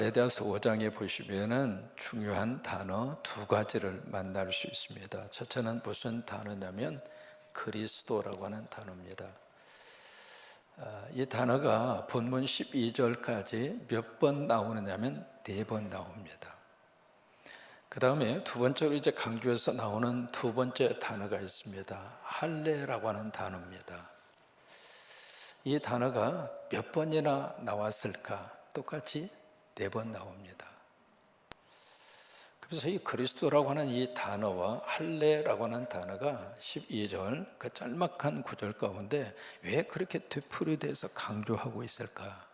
갈라디아서 5장에 보시면은 중요한 단어 두 가지를 만날 수 있습니다. 첫째는 무슨 단어냐면 그리스도라고 하는 단어입니다. 이 단어가 본문 12절까지 몇 번 나오느냐면 4번 나옵니다. 그 다음에 두 번째로 이제 강조해서 나오는 두 번째 단어가 있습니다. 할례라고 하는 단어입니다. 이 단어가 몇 번이나 나왔을까? 똑같이 4번 나옵니다. 그래서 이 그리스도라고 하는 이 단어와 할례라고 하는 단어가 12절 그 짤막한 구절 가운데 왜 그렇게 되풀이돼서 강조하고 있을까?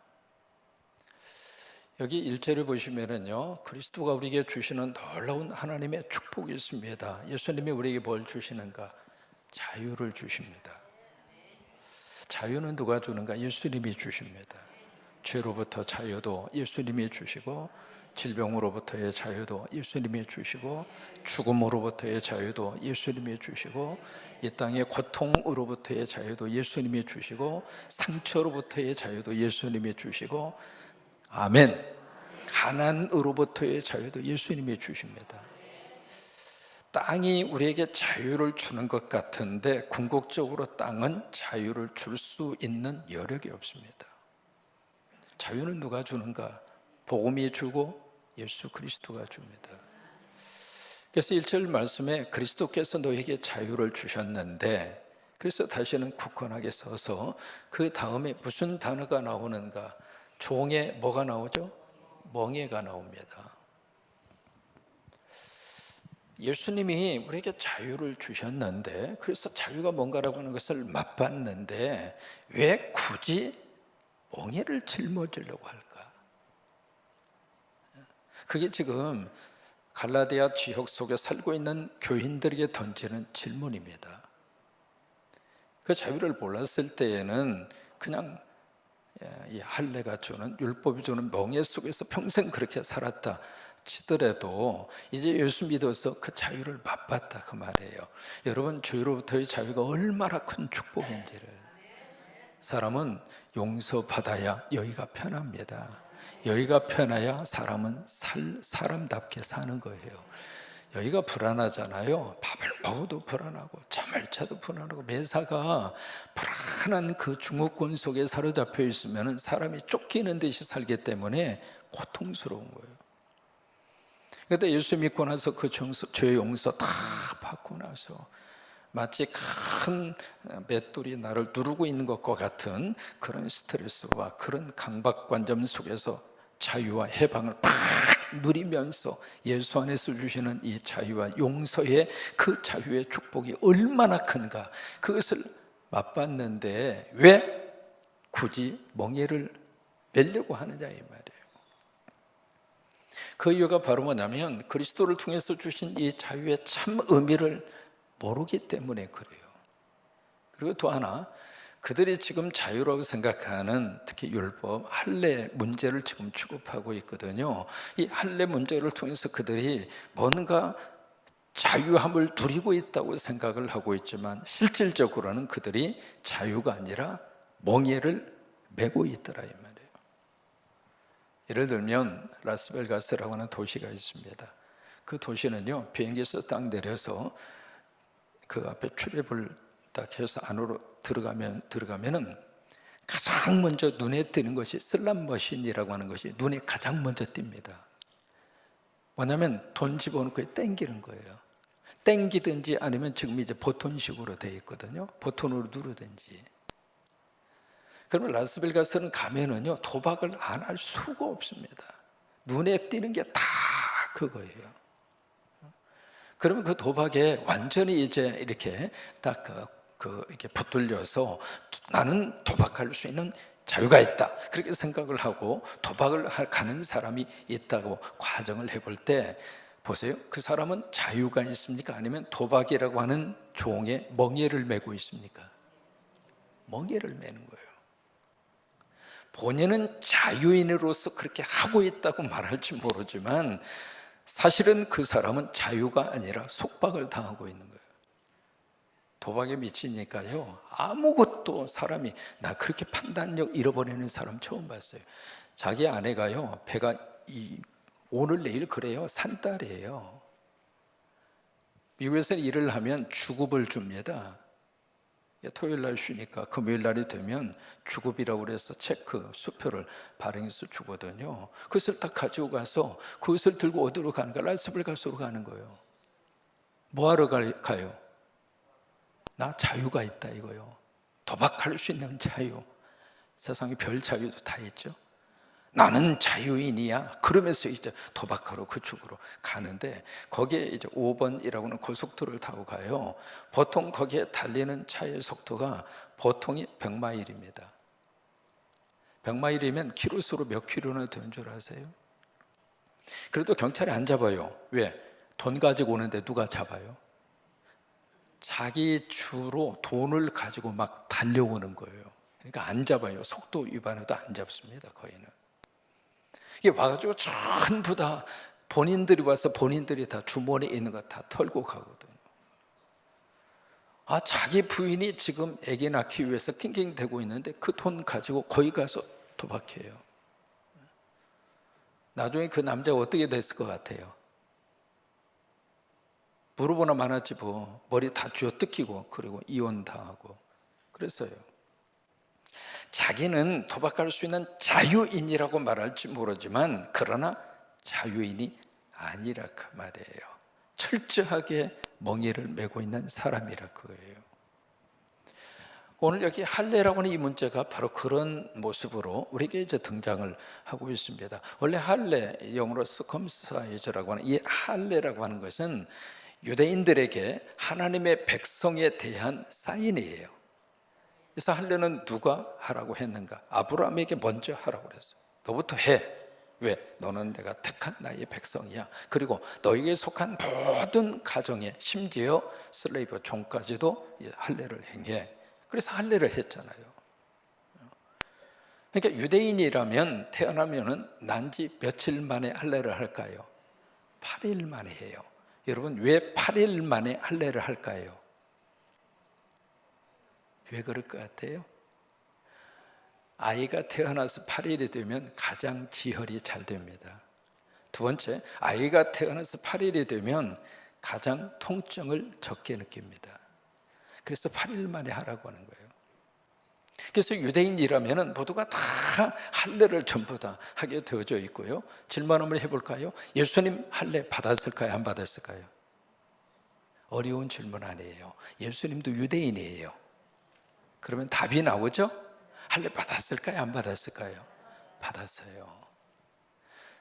여기 1절을 보시면은요, 그리스도가 우리에게 주시는 놀라운 하나님의 축복이 있습니다. 예수님이 우리에게 뭘 주시는가? 자유를 주십니다. 자유는 누가 주는가? 예수님이 주십니다. 죄로부터 자유도 예수님이 주시고, 질병으로부터의 자유도 예수님이 주시고, 죽음으로부터의 자유도 예수님이 주시고, 이 땅의 고통으로부터의 자유도 예수님이 주시고, 상처로부터의 자유도 예수님이 주시고, 아멘. 가난으로부터의 자유도 예수님이 주십니다. 땅이 우리에게 자유를 주는 것 같은데 궁극적으로 땅은 자유를 줄 수 있는 여력이 없습니다. 자유는 누가 주는가? 복음이 주고 예수 그리스도가 줍니다. 그래서 1절 말씀에 그리스도께서 너에게 자유를 주셨는데, 그래서 다시는 굳건하게 서서 그 다음에 무슨 단어가 나오는가? 종에 뭐가 나오죠? 멍에가 나옵니다. 예수님이 우리에게 자유를 주셨는데, 그래서 자유가 뭔가라고 하는 것을 맛봤는데 왜 굳이 멍에를 짊어지려고 할까? 그게 지금 갈라디아 지역 속에 살고 있는 교인들에게 던지는 질문입니다. 그 자유를 몰랐을 때에는 그냥 이 할례가 주는, 율법이 주는 멍에 속에서 평생 그렇게 살았다 치더라도 이제 예수 믿어서 그 자유를 맛봤다 그 말이에요. 여러분, 죄로부터의 자유가 얼마나 큰 축복인지를. 사람은 용서받아야 여기가 편합니다. 여기가 편해야 사람은 사람답게 사는 거예요. 여기가 불안하잖아요. 밥을 먹어도 불안하고 잠을 자도 불안하고 매사가 불안한 그 증후군 속에 사로잡혀 있으면 사람이 쫓기는 듯이 살기 때문에 고통스러운 거예요. 그런데 예수 믿고 나서 그 죄 용서 다 받고 나서 마치 큰 맷돌이 나를 누르고 있는 것과 같은 그런 스트레스와 그런 강박관념 속에서 자유와 해방을 팍 누리면서 예수 안에서 주시는 이 자유와 용서의 그 자유의 축복이 얼마나 큰가, 그것을 맛봤는데 왜 굳이 멍에를 매려고 하느냐 이 말이에요. 그 이유가 바로 뭐냐면 그리스도를 통해서 주신 이 자유의 참 의미를 모르기 때문에 그래요. 그리고 또 하나, 그들이 지금 자유라고 생각하는 특히 율법, 할례 문제를 지금 취급하고 있거든요. 이 할례 문제를 통해서 그들이 뭔가 자유함을 누리고 있다고 생각을 하고 있지만 실질적으로는 그들이 자유가 아니라 멍에를 메고 있더라 이 말이에요. 예를 들면 라스베가스라고 하는 도시가 있습니다. 그 도시는요, 비행기에서 딱 내려서 그 앞에 출입을 딱 해서 안으로 들어가면은 가장 먼저 눈에 띄는 것이 슬롯 머신이라고 하는 것이 눈에 가장 먼저 띕니다. 뭐냐면 돈 집어넣고 땡기는 거예요. 땡기든지 아니면 지금 이제 보톤식으로 되어 있거든요. 보톤으로 누르든지. 그러면 라스베가스는 가면은요, 도박을 안 할 수가 없습니다. 눈에 띄는 게 다 그거예요. 그러면 그 도박에 완전히 이제 이렇게 딱 이렇게 붙들려서 나는 도박할 수 있는 자유가 있다, 그렇게 생각을 하고 도박을 가는 사람이 있다고 가정을 해볼 때 보세요. 그 사람은 자유가 있습니까? 아니면 도박이라고 하는 종에 멍에를 메고 있습니까? 멍에를 메는 거예요. 본인은 자유인으로서 그렇게 하고 있다고 말할지 모르지만 사실은 그 사람은 자유가 아니라 속박을 당하고 있는 거예요. 도박에 미치니까요, 아무것도 나 그렇게 판단력 잃어버리는 사람 처음 봤어요. 자기 아내가요, 배가 오늘 내일 그래요. 산딸이에요. 미국에서는 일을 하면 주급을 줍니다. 토요일 날 쉬니까 금요일 날이 되면 주급이라고 그래서 체크, 수표를 발행해서 주거든요. 그것을 딱 가지고 가서 그것을 들고 어디로 가는가? 라스베가스로 가는 거예요. 뭐하러 가요? 나 자유가 있다 이거요. 도박할 수 있는 자유. 세상에 별 자유도 다 있죠. 나는 자유인이야. 그러면서 이제 도박하러 그쪽으로 가는데, 거기에 이제 5번이라고 하는 고속도로를 타고 가요. 보통 거기에 달리는 차의 속도가 보통이 100마일입니다. 100마일이면 키로수로 몇 킬로나 되는 줄 아세요? 그래도 경찰이 안 잡아요. 왜? 돈 가지고 오는데 누가 잡아요? 자기 주로 돈을 가지고 막 달려오는 거예요. 그러니까 안 잡아요. 속도 위반해도 안 잡습니다. 거의는. 이게 와가지고 전부 다 본인들이 와서 본인들이 다 주머니에 있는 거 다 털고 가거든요. 자기 부인이 지금 아기 낳기 위해서 낑낑대고 있는데 그 돈 가지고 거기 가서 도박해요. 나중에 그 남자가 어떻게 됐을 것 같아요? 물어보나 마나지 뭐. 머리 다 쥐어뜯기고 그리고 이혼당하고 그랬어요. 자기는 도박할 수 있는 자유인이라고 말할지 모르지만 그러나 자유인이 아니라 그 말이에요. 철저하게 멍에를 메고 있는 사람이라 그거예요. 오늘 여기 할례라고 하는 이 문제가 바로 그런 모습으로 우리에게 이제 등장을 하고 있습니다. 원래 할례, 영어로 circumcise라고 하는 이 할례라고 하는 것은 유대인들에게 하나님의 백성에 대한 사인이에요. 그래서 할례는 누가 하라고 했는가? 아브라함에게 먼저 하라고 그랬어요. 너부터 해. 왜? 너는 내가 택한 나의 백성이야. 그리고 너에게 속한 모든 가정에 심지어 슬레이브 종까지도 할례를 행해. 그래서 할례를 했잖아요. 그러니까 유대인이라면 태어나면은 난지 며칠 만에 할례를 할까요? 8일 만에 해요. 여러분, 왜 8일 만에 할례를 할까요? 왜 그럴 것 같아요? 아이가 태어나서 8일이 되면 가장 지혈이 잘 됩니다. 두 번째, 아이가 태어나서 8일이 되면 가장 통증을 적게 느낍니다. 그래서 8일 만에 하라고 하는 거예요. 그래서 유대인이라면 모두가 다 할례를 전부 다 하게 되어져 있고요. 질문 한번 해볼까요? 예수님 할례 받았을까요? 안 받았을까요? 어려운 질문 아니에요. 예수님도 유대인이에요. 그러면 답이 나오죠? 할례 받았을까요? 안 받았을까요? 받았어요.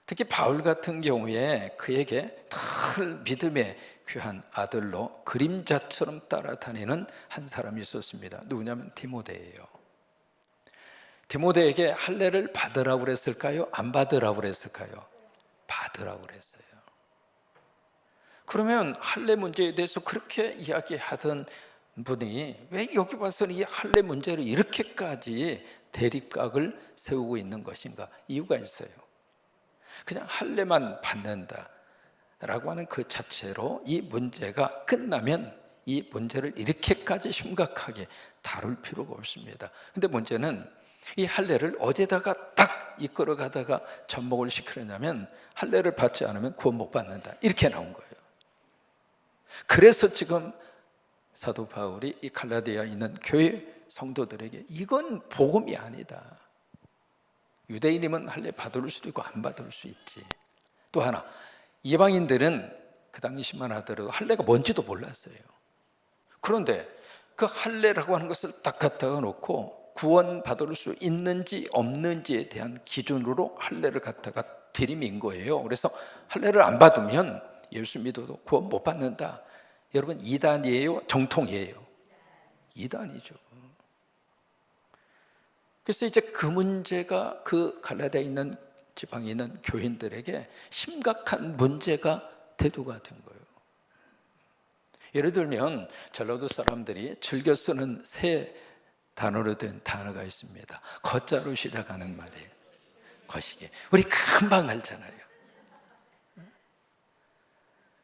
특히 바울 같은 경우에 그에게 늘 믿음의 귀한 아들로 그림자처럼 따라다니는 한 사람이 있었습니다. 누구냐면 디모데예요. 디모데에게 할례를 받으라고 그랬을까요? 안 받으라고 그랬을까요? 받으라고 그랬어요. 그러면 할례 문제에 대해서 그렇게 이야기하던 분이 왜 여기 와서는 이 할례 문제를 이렇게까지 대립각을 세우고 있는 것인가? 이유가 있어요. 그냥 할례만 받는다라고 하는 그 자체로 이 문제가 끝나면 이 문제를 이렇게까지 심각하게 다룰 필요가 없습니다. 근데 문제는 이 할례를 어디다가 딱 이끌어 가다가 접목을 시키려냐면 할례를 받지 않으면 구원 못 받는다, 이렇게 나온 거예요. 그래서 지금 사도 바울이 이 갈라디아에 있는 교회 성도들에게 이건 복음이 아니다. 유대인이면 할례 받을 수도 있고 안 받을 수 있지. 또 하나, 이방인들은 그 당시만 하더라도 할례가 뭔지도 몰랐어요. 그런데 그 할례라고 하는 것을 딱 갖다가 놓고 구원 받을 수 있는지 없는지에 대한 기준으로 할례를 갖다가 들이민 거예요. 그래서 할례를 안 받으면 예수 믿어도 구원 못 받는다. 여러분, 이단이에요? 정통이에요? 이단이죠. 그래서 이제 그 문제가 그 갈라디아에 있는 지방에 있는 교인들에게 심각한 문제가 대두가 된 거예요. 예를 들면 전라도 사람들이 즐겨 쓰는 새 단어로 된 단어가 있습니다. 거자로 시작하는 말이에요. 거시기. 우리 금방 알잖아요.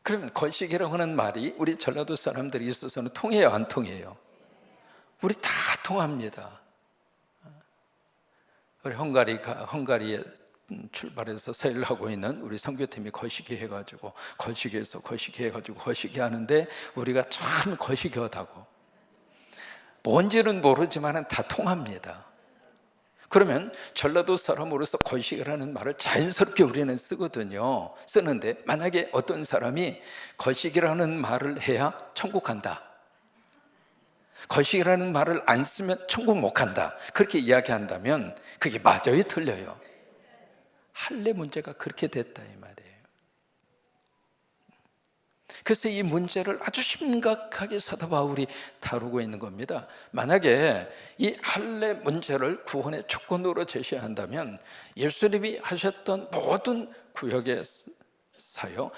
그러면 거시기라고 하는 말이 우리 전라도 사람들이 있어서는 통해요, 안 통해요? 우리 다 통합니다. 우리 헝가리에 출발해서 세일을 하고 있는 우리 선교팀이 거시기 해가지고 거시기 하는데 우리가 참 거시기하다고, 뭔지는 모르지만 다 통합니다. 그러면 전라도 사람으로서 거시기라는 말을 자연스럽게 우리는 쓰는데, 만약에 어떤 사람이 거시기라는 말을 해야 천국 간다, 거시기라는 말을 안 쓰면 천국 못 간다, 그렇게 이야기한다면 그게 맞아요, 틀려요? 할례 문제가 그렇게 됐다 이 말이에요. 그래서 이 문제를 아주 심각하게 사도 바울이 다루고 있는 겁니다. 만약에 이 할례 문제를 구원의 조건으로 제시한다면 예수님이 하셨던 모든 구역의 사역,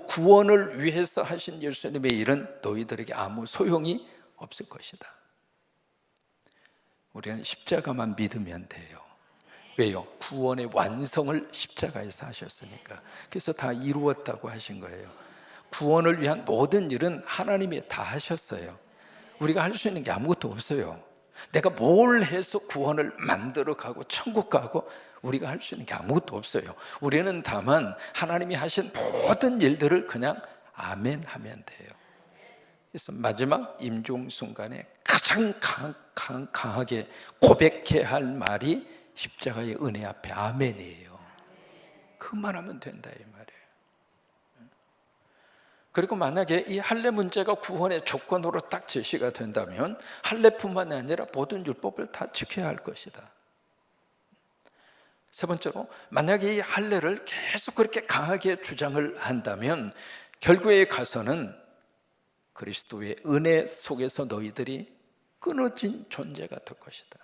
구원을 위해서 하신 예수님의 일은 너희들에게 아무 소용이 없을 것이다. 우리는 십자가만 믿으면 돼요. 왜요? 구원의 완성을 십자가에서 하셨으니까. 그래서 다 이루었다고 하신 거예요. 구원을 위한 모든 일은 하나님이 다 하셨어요. 우리가 할 수 있는 게 아무것도 없어요. 내가 뭘 해서 구원을 만들어 가고 천국 가고, 우리가 할 수 있는 게 아무것도 없어요. 우리는 다만 하나님이 하신 모든 일들을 그냥 아멘 하면 돼요. 그래서 마지막 임종 순간에 가장 강하게 고백해야 할 말이 십자가의 은혜 앞에 아멘이에요. 그만 하면 된다 이 말이에요. 그리고 만약에 이 할례 문제가 구원의 조건으로 딱 제시가 된다면 할례뿐만 아니라 모든 율법을 다 지켜야 할 것이다. 세 번째로, 만약에 이 할례를 계속 그렇게 강하게 주장을 한다면 결국에 가서는 그리스도의 은혜 속에서 너희들이 끊어진 존재가 될 것이다.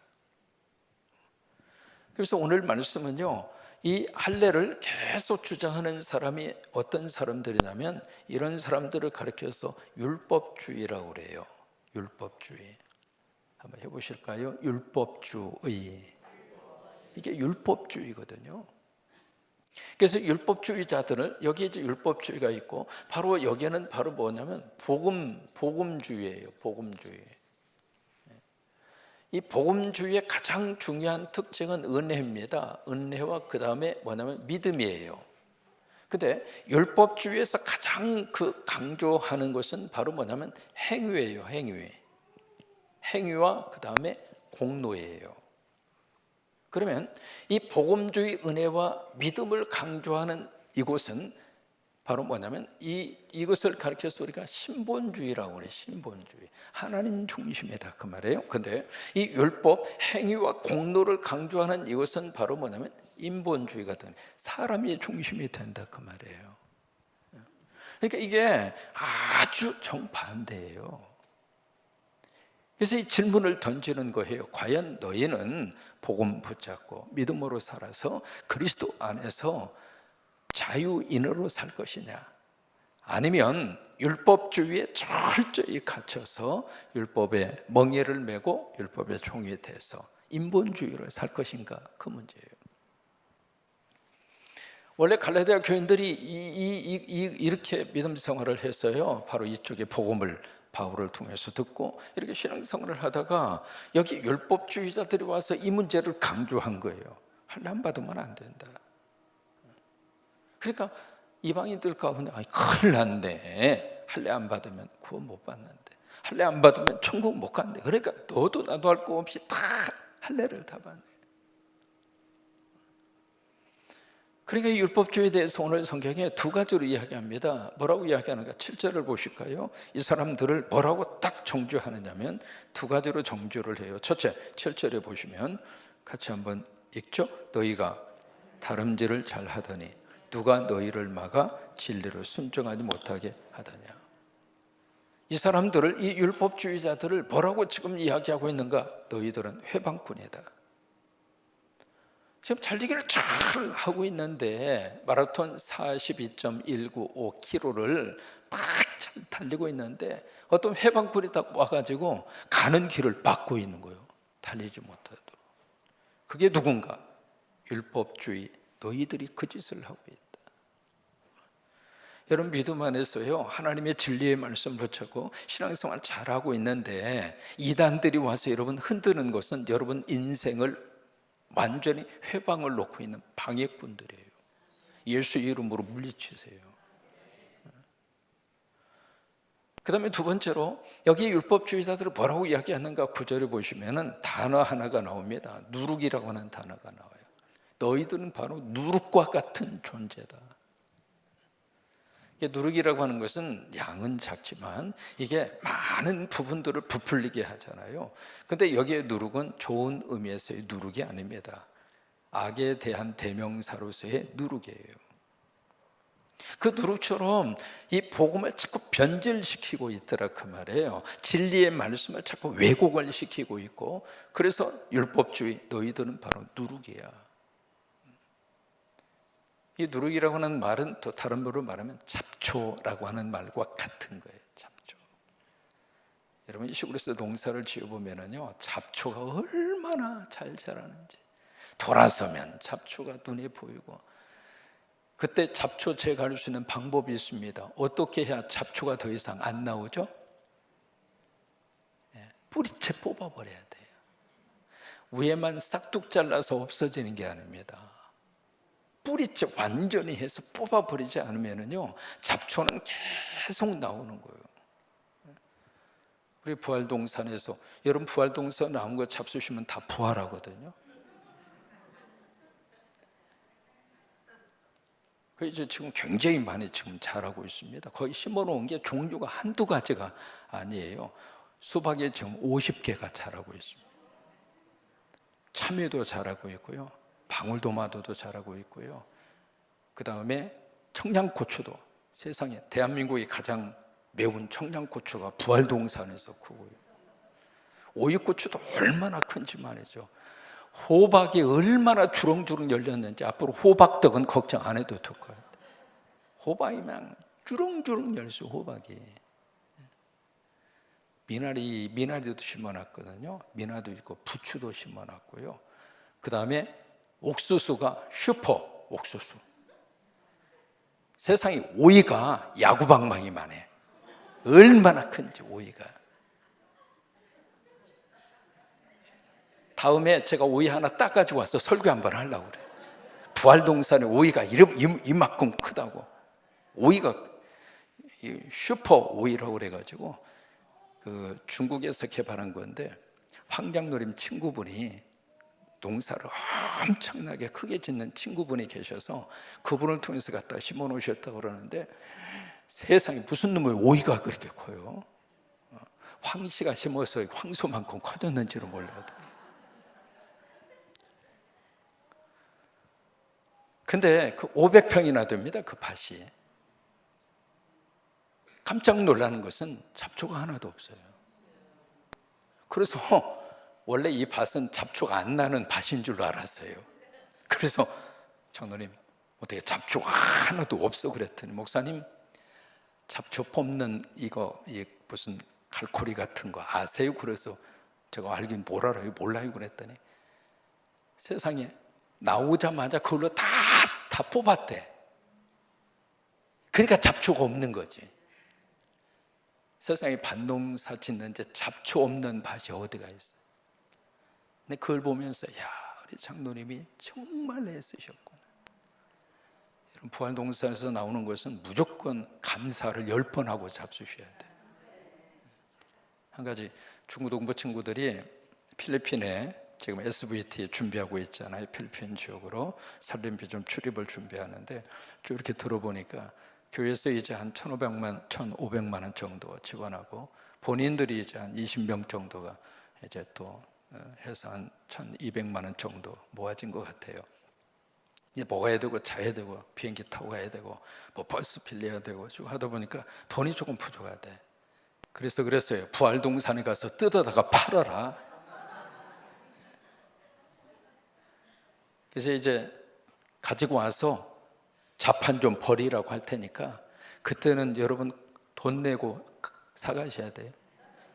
그래서 오늘 말씀은요, 이 할례를 계속 주장하는 사람이 어떤 사람들이냐면 이런 사람들을 가리켜서 율법주의라고 그래요. 율법주의. 한번 해보실까요? 율법주의. 이게 율법주의거든요. 그래서 율법주의자들을, 여기 이제 율법주의가 있고, 바로 여기는 바로 뭐냐면 복음주의예요. 복음주의. 이 복음주의의 가장 중요한 특징은 은혜입니다. 은혜와 그 다음에 뭐냐면 믿음이에요. 근데 율법주의에서 가장 강조하는 것은 바로 뭐냐면 행위예요. 행위와 그 다음에 공로예요. 그러면 이 복음주의 은혜와 믿음을 강조하는 이곳은 바로 뭐냐면 이것을 가리켜서 우리가 신본주의라고 그래요. 신본주의. 하나님 중심이다 그 말이에요. 근데 이 율법, 행위와 공로를 강조하는 이것은 바로 뭐냐면 인본주의가 된, 사람이 중심이 된다 그 말이에요. 그러니까 이게 아주 정반대예요. 그래서 이 질문을 던지는 거예요. 과연 너희는 복음 붙잡고 믿음으로 살아서 그리스도 안에서 자유인으로 살 것이냐, 아니면 율법주의에 철저히 갇혀서 율법에 멍에를 메고 율법의 종이 돼서 인본주의로 살 것인가, 그 문제예요. 원래 갈라디아 교인들이 이렇게 믿음 생활을 했어요. 바로 이쪽에 복음을 바울을 통해서 듣고 이렇게 신앙생활을 하다가 여기 율법주의자들이 와서 이 문제를 강조한 거예요. 할례 안 받으면 안 된다. 그러니까 이방인들 가운데 큰일 났네, 할례 안 받으면 구원 못 받는데, 할례 안 받으면 천국 못 간대. 그러니까 너도 나도 할 거 없이 다 할례를 다 받네. 그러니까 이 율법주의에 대해서 오늘 성경에 두 가지로 이야기합니다. 뭐라고 이야기하는가? 7절을 보실까요? 이 사람들을 뭐라고 딱 정죄하느냐면 두 가지로 정죄를 해요. 첫째, 7절에 보시면 같이 한번 읽죠. 너희가 다름질을 잘 하더니 누가 너희를 막아 진리를 순종하지 못하게 하더냐. 이 사람들을, 이 율법주의자들을 뭐라고 지금 이야기하고 있는가? 너희들은 회방꾼이다. 지금 달리기를 잘 하고 있는데 마라톤 42.195km를 막 잘 달리고 있는데 어떤 회방꾼이 딱 와가지고 가는 길을 막고 있는 거예요. 달리지 못하도록. 그게 누군가? 율법주의, 너희들이 그 짓을 하고 있다. 여러분, 믿음 안에서요, 하나님의 진리의 말씀 붙잡고 신앙생활 잘하고 있는데 이단들이 와서 여러분 흔드는 것은 여러분 인생을 완전히 회방을 놓고 있는 방해꾼들이에요. 예수 이름으로 물리치세요. 그 다음에 두 번째로 여기 율법주의자들은 뭐라고 이야기하는가 구절에 보시면 단어 하나가 나옵니다. 누룩이라고 하는 단어가 나와요. 너희들은 바로 누룩과 같은 존재다. 누룩이라고 하는 것은 양은 작지만 이게 많은 부분들을 부풀리게 하잖아요. 근데 여기에 누룩은 좋은 의미에서의 누룩이 아닙니다. 악에 대한 대명사로서의 누룩이에요. 그 누룩처럼 이 복음을 자꾸 변질시키고 있더라 그 말이에요. 진리의 말씀을 자꾸 왜곡을 시키고 있고, 그래서 율법주의, 너희들은 바로 누룩이야. 이 누룩이라고 하는 말은 또 다른 말로 말하면 잡초라고 하는 말과 같은 거예요. 잡초. 여러분 이 시골에서 농사를 지어보면요, 잡초가 얼마나 잘 자라는지, 돌아서면 잡초가 눈에 보이고, 그때 잡초 제거할 수 있는 방법이 있습니다. 어떻게 해야 잡초가 더 이상 안 나오죠? 뿌리채 뽑아버려야 돼요. 위에만 싹둑 잘라서 없어지는 게 아닙니다. 뿌리채 완전히 해서 뽑아버리지 않으면요, 잡초는 계속 나오는 거예요. 우리 부활동산에서, 여러분 부활동산 나온 거 잡수시면 다 부활하거든요. 그 이제 지금 굉장히 많이 지금 자라고 있습니다. 거의 심어놓은 게 종류가 한두 가지가 아니에요. 수박에 지금 50개가 자라고 있습니다. 참외도 자라고 있고요, 방울토마토도 자라고 있고요, 그 다음에 청양고추도, 세상에 대한민국이 가장 매운 청양고추가 부활동산에서 크고요, 오이고추도 얼마나 큰지 말이죠. 호박이 얼마나 주렁주렁 열렸는지 앞으로 호박떡은 걱정 안 해도 될 것 같아요. 호박이면 주렁주렁 열수, 호박이. 미나리도 심어놨거든요. 미나리도 있고 부추도 심어놨고요. 그 다음에 옥수수가 슈퍼 옥수수. 세상에 오이가 야구방망이만 해. 얼마나 큰지 오이가. 다음에 제가 오이 하나 따가지고 와서 설교 한번 하려고 그래요. 부활동산에 오이가 이만큼 크다고. 오이가 슈퍼 오이라고 그래가지고 그 중국에서 개발한 건데, 황장노림 친구분이 농사를 엄청나게 크게 짓는 친구분이 계셔서 그분을 통해서 갖다 심어 놓으셨다고 그러는데, 세상에 무슨 놈의 오이가 그렇게 커요. 황씨가 심어서 황소만큼 커졌는지도 몰라도. 근데 그 500평이나 됩니다, 그 밭이. 깜짝 놀라는 것은 잡초가 하나도 없어요. 그래서 원래 이 밭은 잡초가 안 나는 밭인 줄 알았어요. 그래서 장로님, 어떻게 잡초가 하나도 없어 그랬더니, 목사님 잡초 뽑는 이거 무슨 갈고리 같은 거 아세요? 그래서 제가 알긴 뭘 알아요? 몰라요 그랬더니, 세상에 나오자마자 그걸로 다 뽑았대. 그러니까 잡초가 없는 거지. 세상에 밭농사 짓는데 잡초 없는 밭이 어디가 있어요? 근데 그걸 보면서, 야, 우리 장로님이 정말 애쓰셨구나. 여러분 부활동산에서 나오는 것은 무조건 감사를 10번 하고 잡수셔야 돼요. 한 가지 중고등부 친구들이 필리핀에 지금 SVT 준비하고 있잖아요. 필리핀 지역으로 살림비 좀 출입을 준비하는데, 쭉 이렇게 들어보니까 교회에서 이제 한 1,500만 원 정도 지원하고, 본인들이 이제 한 20명 정도가 이제 또 해서 한 1,200만 원 정도 모아진 것 같아요. 이제 먹어야 되고 자야 되고 비행기 타고 가야 되고 뭐 버스 빌려야 되고 쭉 하다 보니까 돈이 조금 부족하대. 그래서 그랬어요. 부활동산에 가서 뜯어다가 팔아라. 그래서 이제 가지고 와서 자판 좀 버리라고 할 테니까 그때는 여러분 돈 내고 사가셔야 돼요.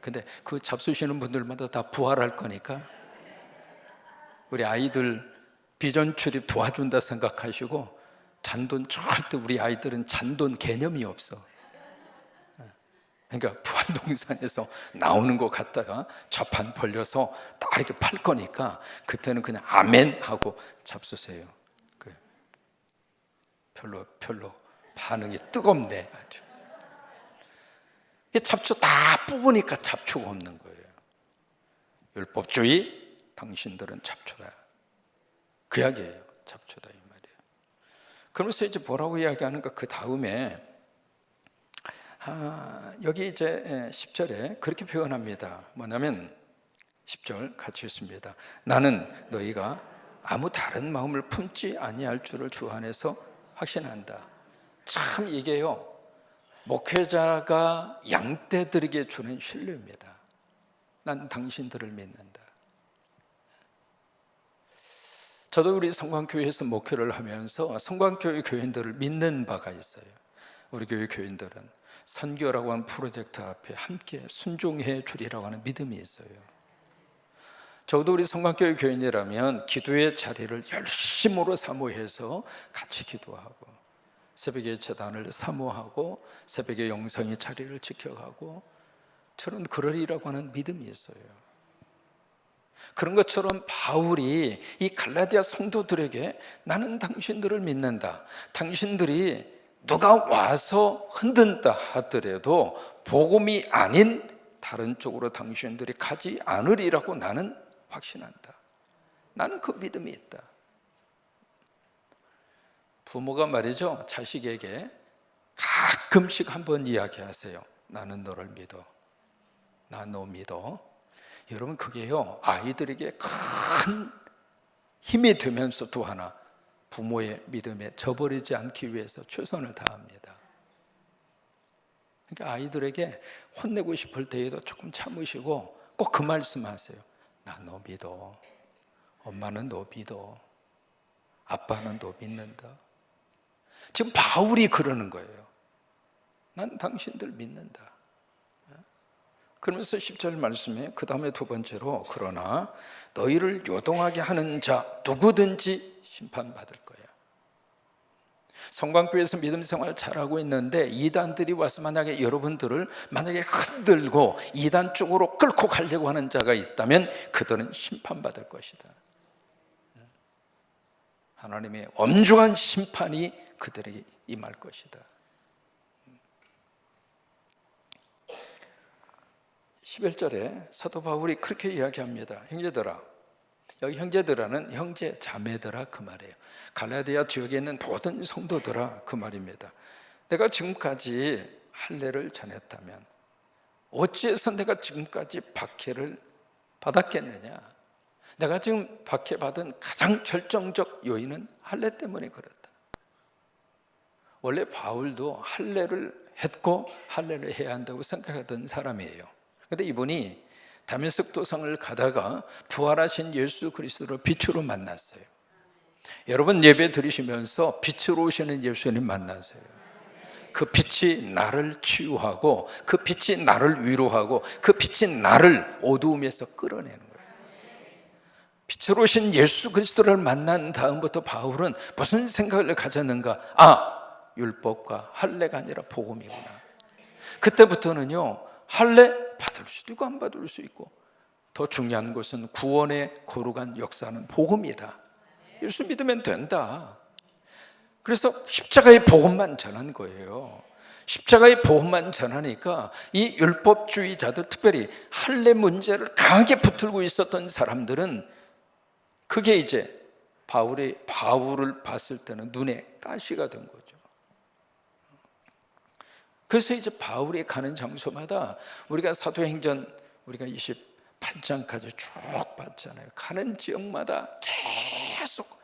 근데 그 잡수시는 분들마다 다 부활할 거니까 우리 아이들 비전 출입 도와준다 생각하시고, 잔돈 절대, 우리 아이들은 잔돈 개념이 없어. 그러니까 부활 동산에서 나오는 것 같다가 좌판 벌려서 딱 이렇게 팔 거니까 그때는 그냥 아멘 하고 잡수세요. 별로 반응이 뜨겁네 아주. 잡초 다 뽑으니까 잡초가 없는 거예요. 율법주의, 당신들은 잡초다. 그 이야기예요. 잡초다 이 말이에요. 그러면서 이제 뭐라고 이야기하는가? 그 다음에 여기 이제 10절에 그렇게 표현합니다. 뭐냐면 10절 같이 읽습니다. 나는 너희가 아무 다른 마음을 품지 아니할 줄을 주 안에서 확신한다. 참 이게요, 목회자가 양떼들에게 주는 신뢰입니다. 난 당신들을 믿는다. 저도 우리 성광교회에서 목회를 하면서 성광교회 교인들을 믿는 바가 있어요. 우리 교회 교인들은 선교라고 하는 프로젝트 앞에 함께 순종해 주리라고 하는 믿음이 있어요. 저도 우리 성광교회 교인이라면 기도의 자리를 열심으로 사모해서 같이 기도하고, 새벽에 제단을 사모하고, 새벽에 영성의 자리를 지켜가고, 저는 그러리라고 하는 믿음이 있어요. 그런 것처럼 바울이 이 갈라디아 성도들에게 나는 당신들을 믿는다, 당신들이 누가 와서 흔든다 하더라도 복음이 아닌 다른 쪽으로 당신들이 가지 않으리라고 나는 확신한다. 나는 그 믿음이 있다. 부모가 말이죠, 자식에게 가끔씩 한번 이야기하세요. 나는 너를 믿어. 나 너 믿어. 여러분, 그게요, 아이들에게 큰 힘이 되면서 또 하나 부모의 믿음에 저버리지 않기 위해서 최선을 다합니다. 그러니까 아이들에게 혼내고 싶을 때에도 조금 참으시고 꼭 그 말씀하세요. 나 너 믿어. 엄마는 너 믿어. 아빠는 너 믿는다. 지금 바울이 그러는 거예요. 난 당신들 믿는다. 그러면서 10절 말씀에 그 다음에 두 번째로 그러나 너희를 요동하게 하는 자 누구든지 심판받을 거야. 성광교회에서 믿음 생활 잘하고 있는데 이단들이 와서 만약에 여러분들을 만약에 흔들고 이단 쪽으로 끌고 가려고 하는 자가 있다면 그들은 심판받을 것이다. 하나님의 엄중한 심판이 그들에게 임할 것이다. 11절에 사도 바울이 그렇게 이야기합니다. 형제들아, 여기 형제들아는 형제 자매들아 그 말이에요. 갈라디아 지역에 있는 모든 성도들아 그 말입니다. 내가 지금까지 할례를 전했다면 어찌해서 내가 지금까지 박해를 받았겠느냐? 내가 지금 박해받은 가장 결정적 요인은 할례 때문에 그렇다. 원래 바울도 할례를 했고 할례를 해야 한다고 생각하던 사람이에요. 그런데 이분이 다메섹 도상을 가다가 부활하신 예수 그리스도를 빛으로 만났어요. 여러분, 예배 드리시면서 빛으로 오시는 예수님 만나세요. 그 빛이 나를 치유하고, 그 빛이 나를 위로하고, 그 빛이 나를 어두움에서 끌어내는 거예요. 빛으로 오신 예수 그리스도를 만난 다음부터 바울은 무슨 생각을 가졌는가? 율법과 할례가 아니라 복음이구나. 그때부터는요, 할례 받을 수도 있고 안 받을 수 있고, 더 중요한 것은 구원의 거룩한 역사는 복음이다. 예수 믿으면 된다. 그래서 십자가의 복음만 전한 거예요. 십자가의 복음만 전하니까 이 율법주의자들, 특별히 할례 문제를 강하게 붙들고 있었던 사람들은 그게 이제 바울을 봤을 때는 눈에 가시가 된 거죠. 그래서 이제 바울이 가는 장소마다 우리가 사도행전 우리가 28장까지 쭉 봤잖아요. 가는 지역마다 계속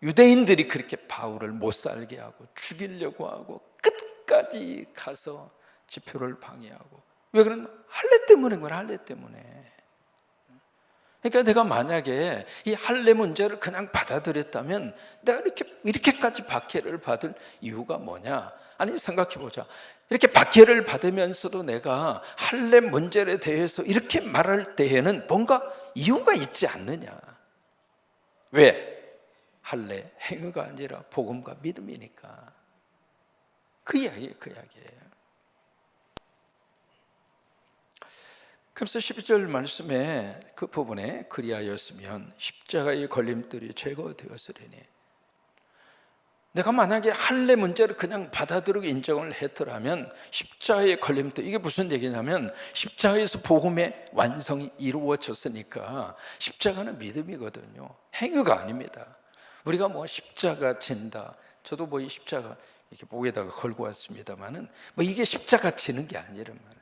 유대인들이 그렇게 바울을 못 살게 하고 죽이려고 하고 끝까지 가서 집표를 방해하고. 왜 그러냐? 할례 때문에 그래. 할례 때문에. 그러니까 내가 만약에 이 할례 문제를 그냥 받아들였다면 내가 이렇게까지 박해를 받을 이유가 뭐냐? 아니, 생각해보자. 이렇게 박해를 받으면서도 내가 할례 문제에 대해서 이렇게 말할 때에는 뭔가 이유가 있지 않느냐? 왜? 할례 행위가 아니라 복음과 믿음이니까. 그 이야기예요. 그래서 12절 말씀에 그 부분에 그리하였으면 십자가의 걸림돌이 제거되었으리니, 내가 만약에 할례 문제를 그냥 받아들이고 인정을 했더라면 십자가의 걸림돌, 이게 무슨 얘기냐면 십자가에서 복음의 완성이 이루어졌으니까 십자가는 믿음이거든요. 행위가 아닙니다. 우리가 뭐 십자가 진다, 저도 뭐 이 십자가 이렇게 목에다가 걸고 왔습니다만은 뭐 이게 십자가 지는 게 아니란 말이에요.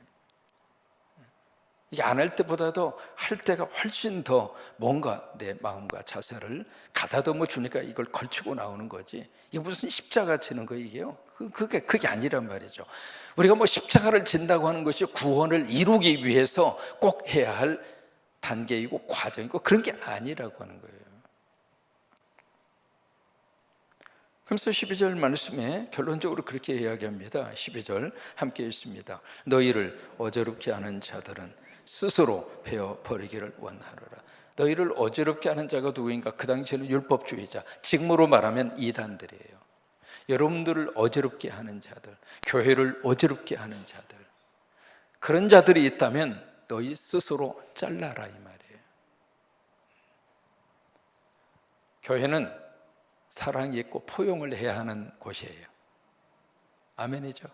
이게 안 할 때보다도 할 때가 훨씬 더 뭔가 내 마음과 자세를 가다듬어 주니까 이걸 걸치고 나오는 거지, 이게 무슨 십자가 지는 거예요 이게요? 그게 아니란 말이죠. 우리가 뭐 십자가를 진다고 하는 것이 구원을 이루기 위해서 꼭 해야 할 단계이고 과정이고 그런 게 아니라고 하는 거예요. 그래서 12절 말씀에 결론적으로 그렇게 이야기합니다. 12절 함께 읽습니다. 너희를 어지럽게 하는 자들은 스스로 베어버리기를 원하노라. 너희를 어지럽게 하는 자가 누구인가? 그 당시에는 율법주의자, 지금으로 말하면 이단들이에요. 여러분들을 어지럽게 하는 자들, 교회를 어지럽게 하는 자들, 그런 자들이 있다면 너희 스스로 잘라라 이 말이에요. 교회는 사랑이 있고 포용을 해야 하는 곳이에요. 아멘이죠?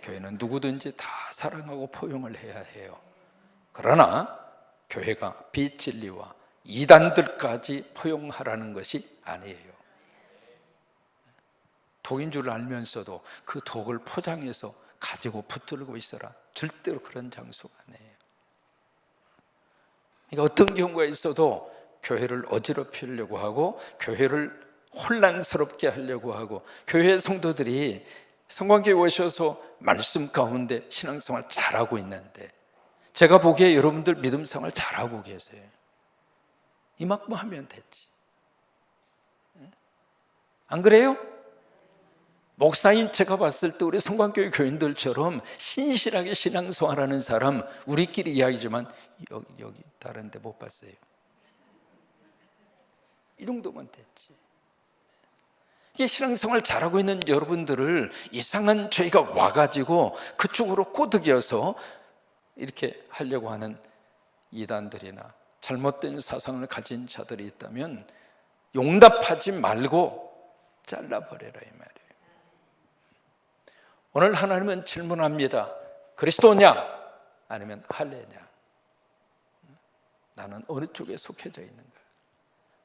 교회는 누구든지 다 사랑하고 포용을 해야 해요. 그러나 교회가 비진리와 이단들까지 포용하라는 것이 아니에요. 독인 줄 알면서도 그 독을 포장해서 가지고 붙들고 있어라, 절대로 그런 장소가 아니에요. 그러니까 어떤 경우가 있어도 교회를 어지럽히려고 하고 교회를 혼란스럽게 하려고 하고, 교회 성도들이 성관교회 오셔서 말씀 가운데 신앙생활 잘하고 있는데, 제가 보기에 여러분들 믿음생활 잘하고 계세요. 이만큼 하면 됐지, 안 그래요? 목사인 제가 봤을 때 우리 성관교회 교인들처럼 신실하게 신앙생활하는 사람 우리끼리 이야기지만 여기 다른 데 못 봤어요. 이 정도면 됐지. 이게 신앙생활 잘하고 있는 여러분들을 이상한 죄가 와가지고 그쪽으로 꼬드겨서 이렇게 하려고 하는 이단들이나 잘못된 사상을 가진 자들이 있다면 용납하지 말고 잘라버려라 이 말이에요. 오늘 하나님은 질문합니다. 그리스도냐 아니면 할례냐? 나는 어느 쪽에 속해져 있는가?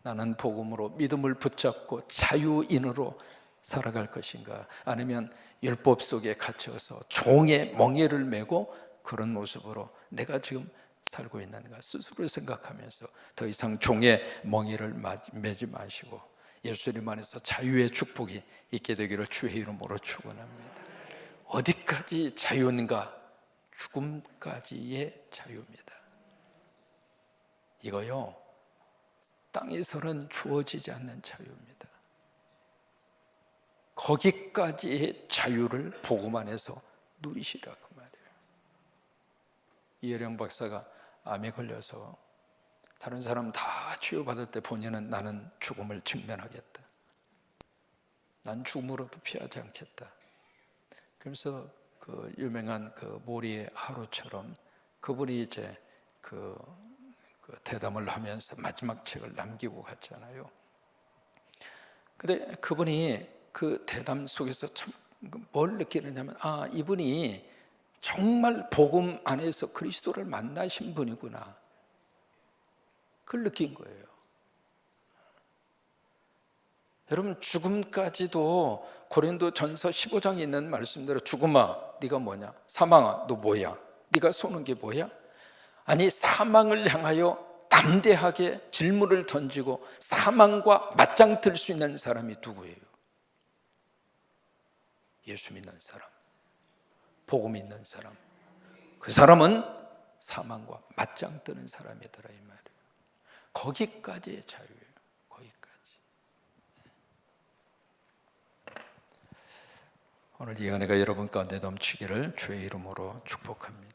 나는 복음으로 믿음을 붙잡고 자유인으로 살아갈 것인가? 아니면 율법 속에 갇혀서 종의 멍에를 메고 그런 모습으로 내가 지금 살고 있는가 스스로 생각하면서 더 이상 종의 멍에를 매지 마시고 예수님 안에서 자유의 축복이 있게 되기를 주의 이름으로 축원합니다. 어디까지 자유인가? 죽음까지의 자유입니다. 이거요, 땅에서는 주어지지 않는 자유입니다. 거기까지의 자유를 복음 안에서 누리시라고 말이에요. 이혜령 박사가 암에 걸려서 다른 사람 다 치유받을 때 본인은 나는 죽음을 직면하겠다, 난 죽음으로도 피하지 않겠다. 그래서 그 유명한 그 모리의 하루처럼 그분이 이제 그 대담을 하면서 마지막 책을 남기고 갔잖아요. 근데 그분이 그 대담 속에서 참 뭘 느끼느냐면, 아, 이분이 정말 복음 안에서 그리스도를 만나신 분이구나, 그걸 느낀 거예요. 여러분, 죽음까지도 고린도전서 15장에 있는 말씀대로 죽음아 네가 뭐냐, 사망아 너 뭐야, 네가 쏘는 게 뭐야? 아니, 사망을 향하여 담대하게 질문을 던지고 사망과 맞짱 뜰 수 있는 사람이 누구예요? 예수 믿는 사람, 복음 있는 사람. 그 사람은 사망과 맞짱 뜨는 사람이더라 이 말이에요. 거기까지의 자유예요. 거기까지. 오늘 이 은혜가 여러분 가운데 넘치기를 주의 이름으로 축복합니다.